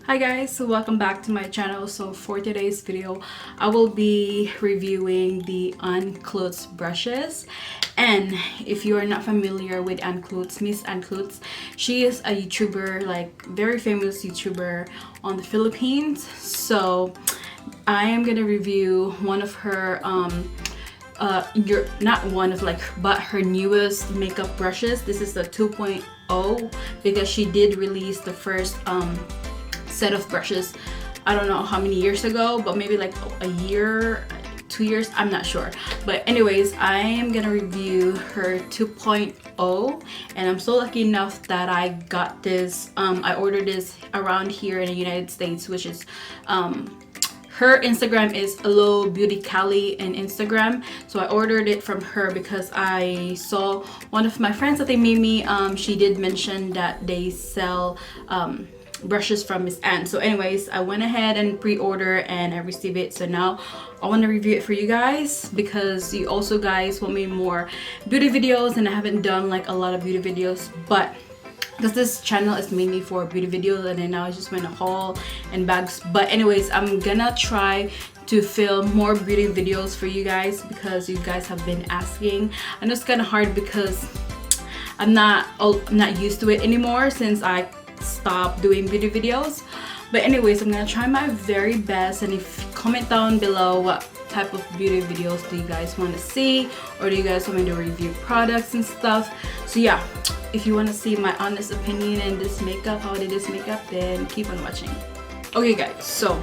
Hi guys, so welcome back to my channel. So for today's video, I will be reviewing the Clutz brushes. And if you are not familiar with Clutz, Miss Clutz, she is a YouTuber, like very famous YouTuber on the Philippines. So I am gonna review one of her not one of like, but her newest makeup brushes. This is the 2.0 because she did release the first set of brushes, I don't know how many years ago, but maybe like a year, 2 years, I'm not sure. But anyways, I am gonna review her 2.0, and I'm so lucky enough that I got this. I ordered this around here in the United States, which is her Instagram is Hello Beauty Cali in Instagram. So I ordered it from her because I saw one of my friends that they made me, she did mention that they sell brushes from Miss Anne. So anyways, I went ahead and pre-order and I received it. So now I want to review it for you guys because you also guys want me more beauty videos, and I haven't done like a lot of beauty videos, but because this channel is mainly for beauty videos, and then now I just went a haul and bags. But anyways, I'm gonna try to film more beauty videos for you guys because you guys have been asking. I know it's kind of hard because I'm not used to it anymore since I stopped doing beauty videos. But anyways, I'm gonna try my very best, and if comment down below what type of beauty videos do you guys want to see, or do you guys want me to review products and stuff. So yeah, if you want to see my honest opinion in this makeup, how I did this makeup, then keep on watching. Okay guys, so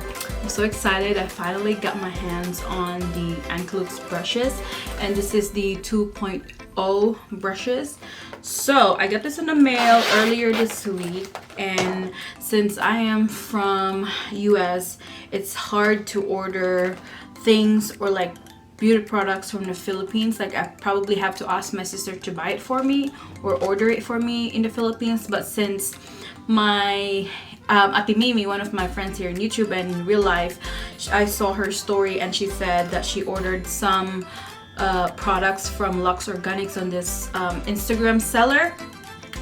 I'm so excited. I finally got my hands on the Clutz brushes, and this is the 2.0 brushes. So I got this in the mail earlier this week, and since I am from US, it's hard to order things or like beauty products from the Philippines. Like I probably have to ask my sister to buy it for me or order it for me in the Philippines. But since my Ate Mimi, one of my friends here in YouTube and in real life, I saw her story and she said that she ordered some products from Lux Organics on this Instagram seller.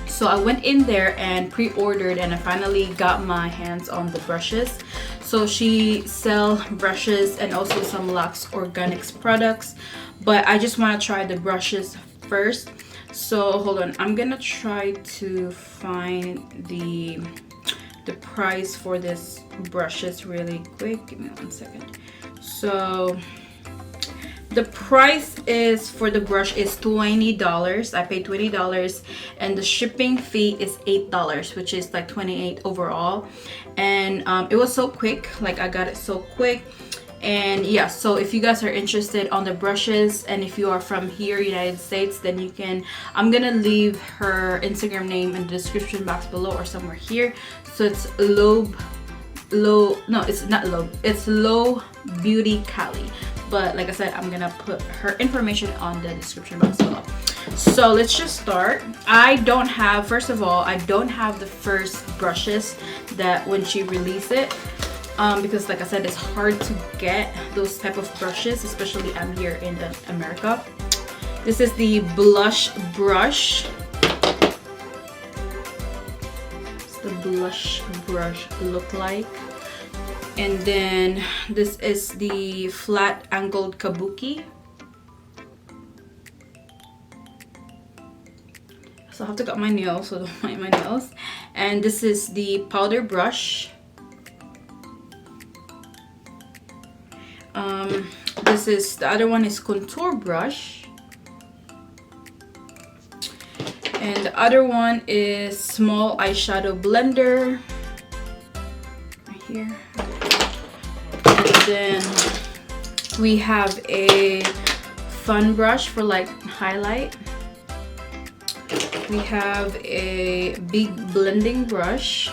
So I went in there and pre-ordered, and I finally got my hands on the brushes. So she sell brushes and also some Lux Organics products, but I just want to try the brushes first. So hold on, I'm gonna try to find the price for this brushes really quick. Give me 1 second. So the price is for the brush is $20. I paid $20, and the shipping fee is $8, which is like $28 overall. And it was so quick, like I got it so quick. And yeah, so if you guys are interested on the brushes, and if you are from here, United States, then you can, I'm gonna leave her Instagram name in the description box below or somewhere here. So it's it's Low Beauty Cali. But like I said, I'm gonna put her information on the description box below. So let's just start. First of all, I don't have the first brushes that when she released it, because like I said, it's hard to get those type of brushes, especially I'm here in America. This is the blush brush. It's the blush brush look like. And then this is the flat angled kabuki. So I have to cut my nails, so don't mind my nails. And this is the powder brush. The other one is contour brush. And the other one is small eyeshadow blender. Right here. And then we have a fun brush for like highlight. We have a big blending brush.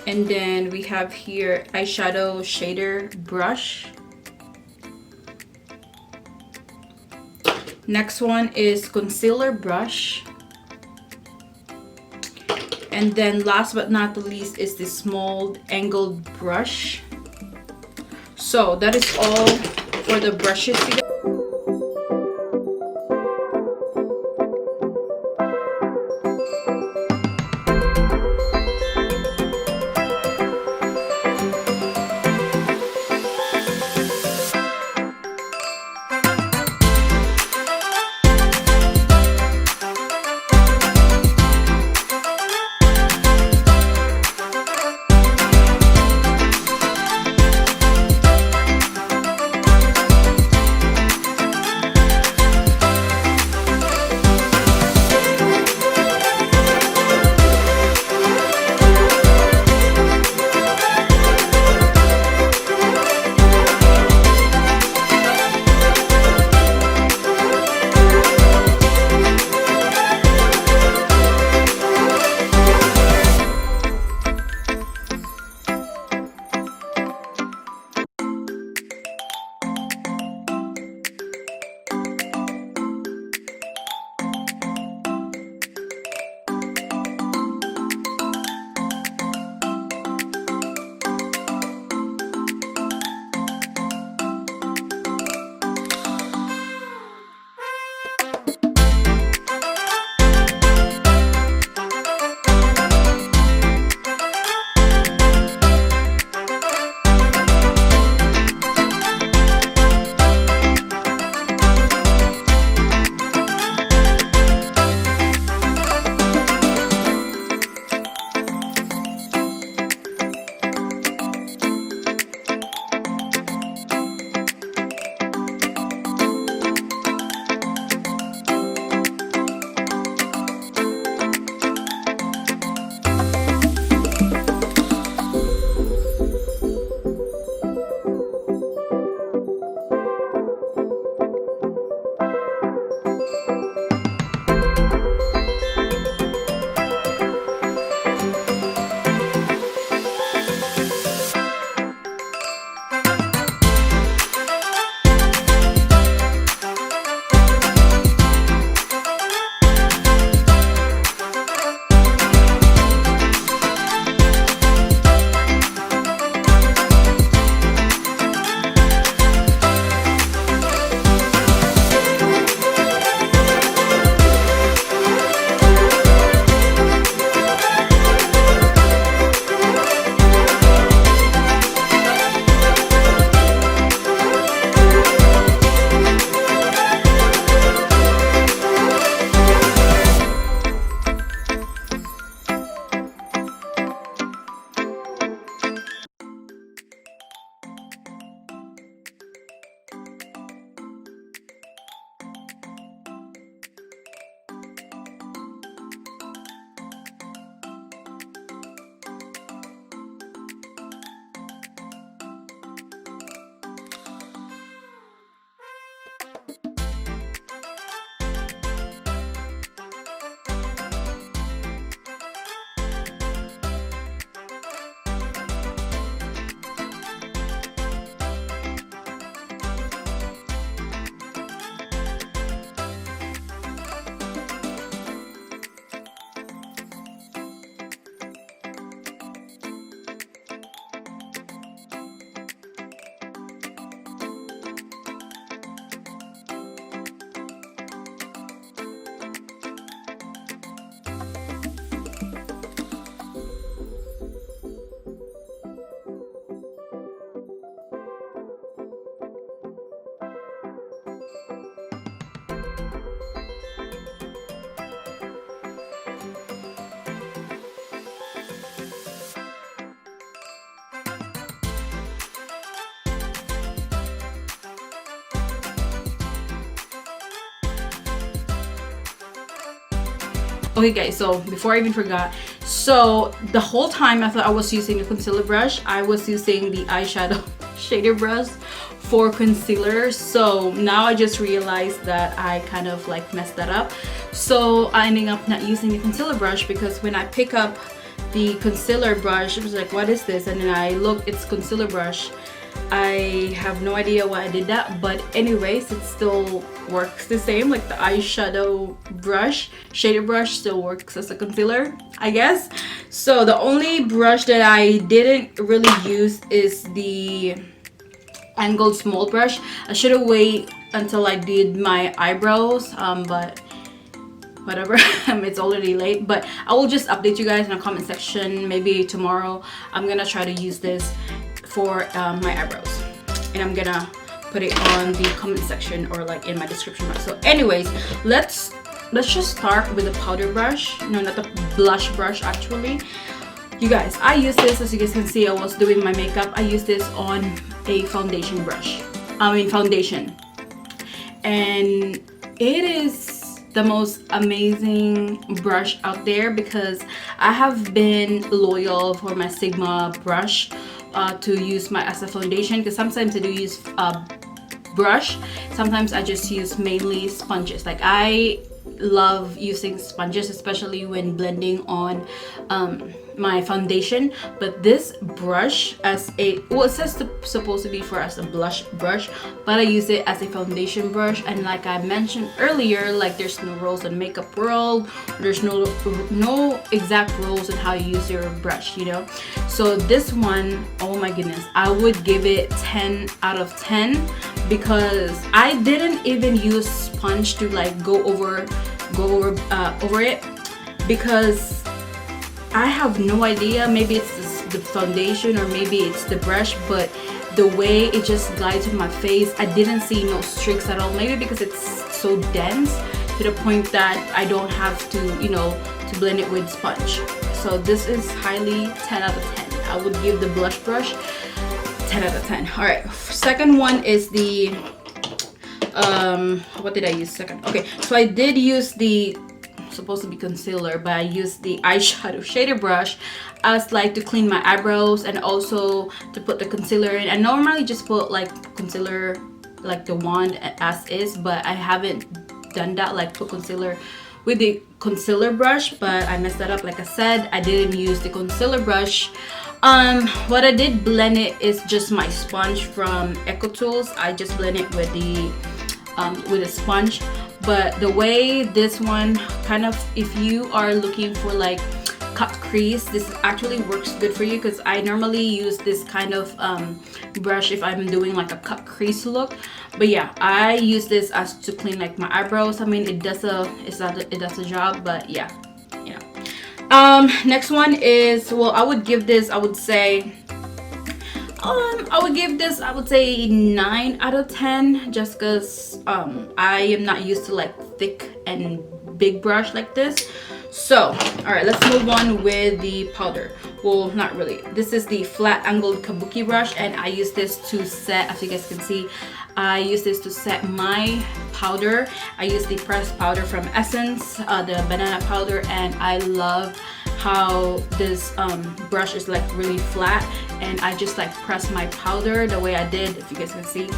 And then we have here eyeshadow shader brush. Next one is concealer brush. And then last but not the least is the small angled brush. So that is all for the brushes, you guys. Okay guys, so before I even forgot, so the whole time I thought I was using a concealer brush, I was using the eyeshadow shader brush for concealer. So now I just realized that I kind of like messed that up. So I ended up not using the concealer brush, because when I pick up the concealer brush, it was like, what is this? And then I look, it's concealer brush. I have no idea why I did that, but anyways, it still works the same. Like the eyeshadow brush, shader brush, still works as a concealer, I guess. So the only brush that I didn't really use is the angled small brush. I should have waited until I did my eyebrows, but whatever. It's already late, but I will just update you guys in the comment section. Maybe tomorrow I'm gonna try to use this for my eyebrows, and I'm gonna put it on the comment section or like in my description box. So anyways, let's just start with the powder brush. No, not the blush brush actually. You guys, I use this, as you guys can see, I was doing my makeup. I use this on a foundation brush. Foundation. And it is the most amazing brush out there, because I have been loyal for my Sigma brush to use my as a foundation, because sometimes I do use brush, sometimes I just use mainly sponges. Like I love using sponges, especially when blending on my foundation. But this brush, as a, well, it says supposed to be for as a blush brush, but I use it as a foundation brush. And like I mentioned earlier, like there's no rules in makeup world, there's no exact rules on how you use your brush, you know. So this one, oh my goodness, I would give it 10 out of 10, because I didn't even use sponge to like go over it, because I have no idea, maybe it's the foundation or maybe it's the brush, but the way it just glides on my face, I didn't see no streaks at all. Maybe because it's so dense to the point that I don't have to, you know, to blend it with sponge. So this is highly 10 out of 10. I would give the blush brush 10 out of 10. All right, second one is the what did I use second? Okay, so I did use the supposed to be concealer, but I used the eyeshadow shader brush as like to clean my eyebrows and also to put the concealer in. I normally just put like concealer like the wand as is, but I haven't done that, like put concealer with the concealer brush, but I messed that up. Like I said, I didn't use the concealer brush. What I did blend it is just my sponge from Eco Tools. I just blend it with a sponge. But the way this one kind of, if you are looking for like cut crease, this actually works good for you, because I normally use this kind of brush if I'm doing like a cut crease look. But yeah, I use this as to clean like my eyebrows. I mean, it does a job, but yeah, you know. Next one is, well, I would give this, I would say 9 out of 10, just because I am not used to like thick and big brush like this. So all right, let's move on with the powder. Well, not really. This is the flat angled kabuki brush, and I use this to set, as you guys can see, I use this to set my powder. I use the pressed powder from Essence, the banana powder, and I love how this brush is like really flat, and I just like press my powder the way I did, if you guys can see.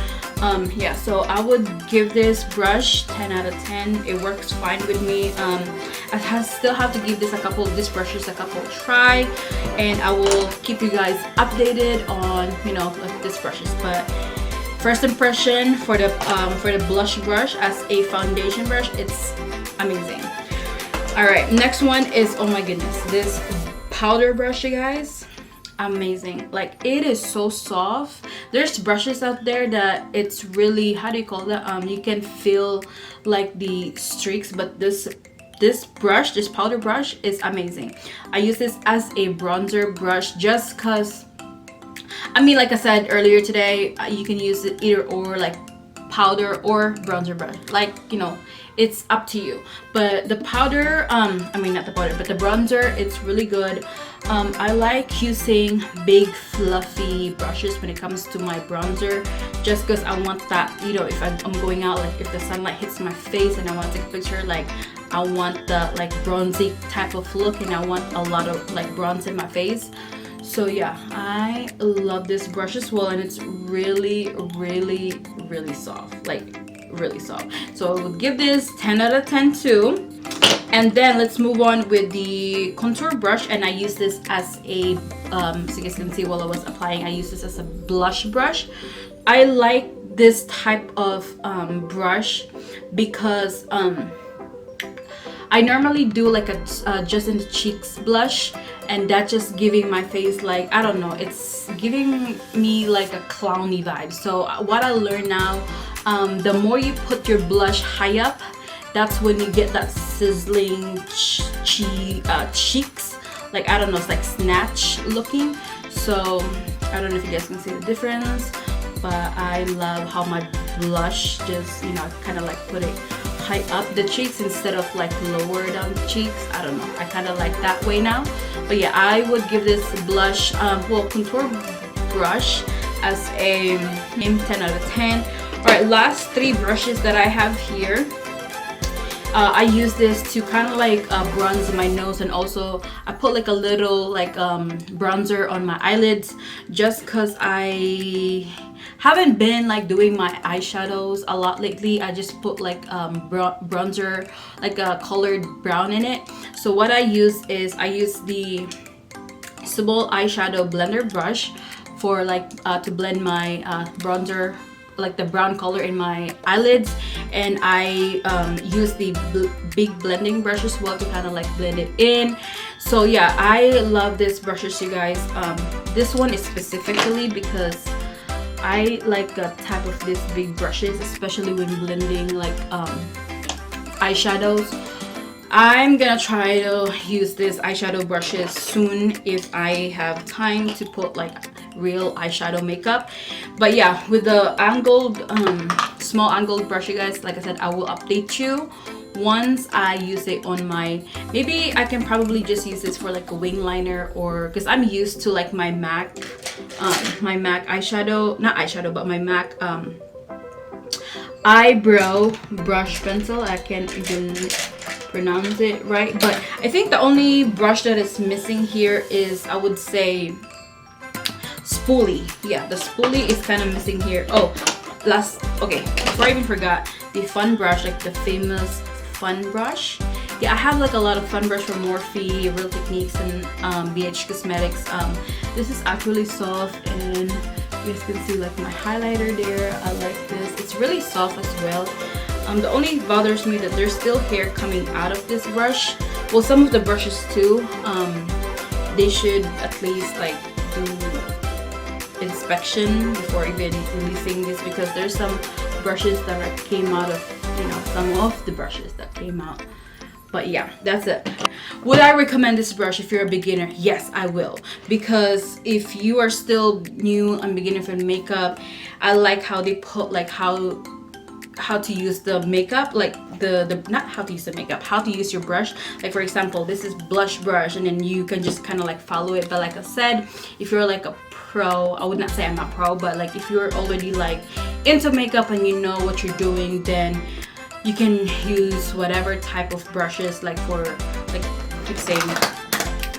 Yeah, so I would give this brush 10 out of 10. It works fine with me. I still have to give this brushes a couple try, and I will keep you guys updated on, you know, like this brushes. But first impression for the blush brush as a foundation brush, it's amazing. All right, next one is, oh my goodness, this powder brush, you guys, amazing. Like, it is so soft. There's brushes out there that it's really, how do you call that, you can feel like the streaks, but this brush, this powder brush, is amazing. I use this as a bronzer brush just because, I mean, like I said earlier today, you can use it either or, like powder or bronzer brush, like, you know, it's up to you. But the powder, I mean not the powder, but the bronzer, it's really good. I like using big fluffy brushes when it comes to my bronzer, just because I want that, you know, if I'm going out, like if the sunlight hits my face and I want to take a picture, like I want the like bronzy type of look, and I want a lot of like bronze in my face. So yeah, I love this brush as well, and it's really soft, like really soft. So I would give this 10 out of 10 too. And then let's move on with the contour brush, and I use this as a so you guys can see while I was applying, I use this as a blush brush. I like this type of brush because I normally do like a just in the cheeks blush, and that just giving my face like, I don't know, it's giving me like a clowny vibe. So what I learned now, the more you put your blush high up, that's when you get that sizzling cheeks, like, I don't know, it's like snatch looking. So I don't know if you guys can see the difference, but I love how my blush just, you know, kind of like put it high up the cheeks instead of like lower down the cheeks. I don't know, I kind of like that way now. But yeah, I would give this blush, well, contour brush as a 10 out of 10. All right, last 3 brushes that I have here. I use this to kind of like bronze my nose, and also I put like a little like bronzer on my eyelids, just cause I haven't been like doing my eyeshadows a lot lately. I just put like bronzer, like a colored brown in it. So what I use is I use the Cebu eyeshadow blender brush for like to blend my bronzer, like the brown color in my eyelids, and I use the big blending brush as well to kind of like blend it in. So yeah, I love this brushes, you guys. This one is specifically because I like the type of these big brushes, especially when blending like eyeshadows. I'm gonna try to use this eyeshadow brushes soon if I have time to put like real eyeshadow makeup. But yeah, with the angled small angled brush, you guys, like I said, I will update you once I use it on my, maybe I can probably just use this for like a wing liner, or because I'm used to like my MAC eyeshadow, not eyeshadow, but my MAC eyebrow brush pencil. I can't even pronounce it right, but I think the only brush that is missing here is, I would say, spoolie. Yeah, the spoolie is kind of missing here. Oh, okay, before I even forgot, the fun brush, like the famous fun brush. Yeah, I have like a lot of fun brush from Morphe, Real Techniques, and BH Cosmetics. This is actually soft, and you guys can see like my highlighter there. I like this. It's really soft as well. The only bothers me that there's still hair coming out of this brush. Well, some of the brushes too. They should at least like do inspection before even releasing this, because there's some brushes that came out of, you know, some of the brushes that came out. But yeah, that's it. Would I recommend this brush if you're a beginner? Yes, I will, because if you are still new and beginner for makeup, I like how they put like how to use the makeup, like the not how to use the makeup, how to use your brush. Like for example, this is blush brush, and then you can just kind of like follow it. But like I said, if you're like a pro, I would not say I'm not pro, but like if you're already like into makeup and you know what you're doing, then you can use whatever type of brushes. Like for, like keep saying,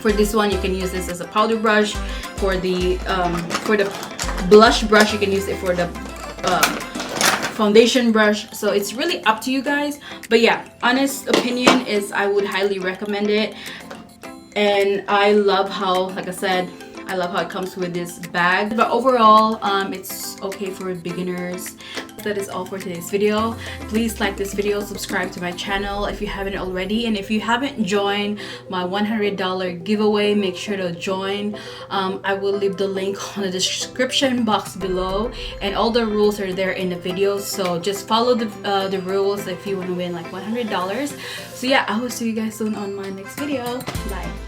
for this one you can use this as a powder brush. For the blush brush, you can use it for the foundation brush. So it's really up to you guys. But yeah, honest opinion is I would highly recommend it. And I love how, like I said, I love how it comes with this bag. But overall, it's okay for beginners. That is all for today's video. Please like this video, subscribe to my channel if you haven't already, and if you haven't joined my $100 giveaway, make sure to join. I will leave the link on the description box below, and all the rules are there in the video, so just follow the rules if you want to win like $100. So yeah, I will see you guys soon on my next video. Bye.